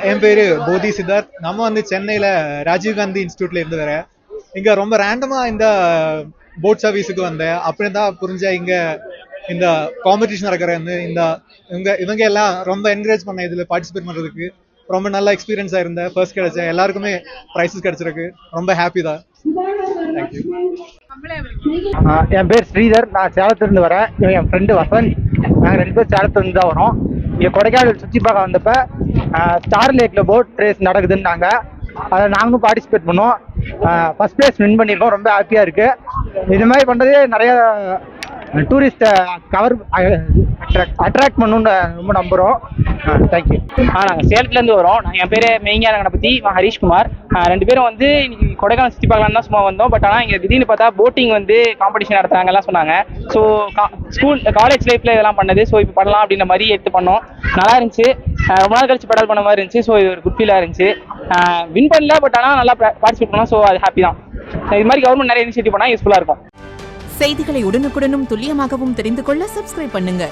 என் பேரு போதி சித்தார்த். நம்ம வந்து சென்னையில ராஜீவ்காந்தி இன்ஸ்டியூட்ல இருந்து வரேன். இங்க ரொம்ப ரேண்டமா இந்த போட் சர்வீஸுக்கு வந்தேன். அப்படி தான் புரிஞ்ச இங்க இந்த காம்படிஷன் நடக்கிற இந்த இவங்க எல்லாம் ரொம்ப என்கரேஜ் பண்ண இதுல பார்ட்டிசிபேட் பண்றதுக்கு. ரொம்ப நல்ல எக்ஸ்பீரியன்ஸா இருந்தேன். ஃபர்ஸ்ட் கிடைச்சேன். எல்லாருக்குமே ப்ரைஸஸ் கிடைச்சிருக்கு. ரொம்ப ஹாப்பி தான். தேங்க்யூ. என் பேர் ஸ்ரீதர். நான் சேலத்துலேருந்து வரேன். இவன் என் ஃப்ரெண்டு வசந்த். நாங்கள் 2 பேர் சேலத்துலேருந்து தான் வரோம். இங்கே கொடைக்கானல் சுற்றி பார்க்க வந்தப்ப ஸ்டார் லேக்கில் போட் ரேஸ் நடக்குதுன்னாங்க. அதை நாங்களும் பார்ட்டிசிபேட் பண்ணோம். ஃபர்ஸ்ட் ப்ளேஸ் வின் பண்ணியிருக்கோம். ரொம்ப ஹாப்பியாக இருக்குது. இது மாதிரி பண்ணுறதே நிறைய டூரிஸ்ட்டை அட்ராக்ட் பண்ணணுன்னு ரொம்ப நம்புகிறோம். தேங்க்யூ. நாங்கள் சேலத்துலேருந்து வரோம். என் பேர் மெய்ஞான கணபதி, ஹரிஷ்குமார். 2 பேரும் வந்து இன்னைக்கு கொடைக்கானல் சுற்றி பார்க்கலாம் தான் சும்மா வந்தோம். பட் ஆனால் இங்கே திடீர்னு பார்த்தா போட்டிங் வந்து காம்படிஷன் நடத்துறாங்கலாம் சொன்னாங்க. ஸோ காலேஜ் லைஃப்பில் இதெல்லாம் பண்ணது. ஸோ இப்போ பண்ணலாம் அப்படின்ற மாதிரி எடுத்து பண்ணோம். நல்லா இருந்துச்சு. ரொம்ப நாள் கழிச்சு பெடல் பண்ண மாதிரி இருந்துச்சு. ஸோ இது ஒரு குட் ஃபீலாக இருந்துச்சு. வின் பண்ணல, பட் ஆனால் நல்லா பார்ட்டிசிபேட் பண்ணோம். ஸோ அது ஹாப்பி தான். இது மாதிரி கவர்மெண்ட் நிறைய இனிஷியேட்டிவ் பண்ணால் யூஸ்ஃபுல்லாக இருக்கும். செய்திகளை உடனுக்குடனும் துல்லியமாகவும் தெரிந்து கொள்ள சப்ஸ்கிரைப் பண்ணுங்க.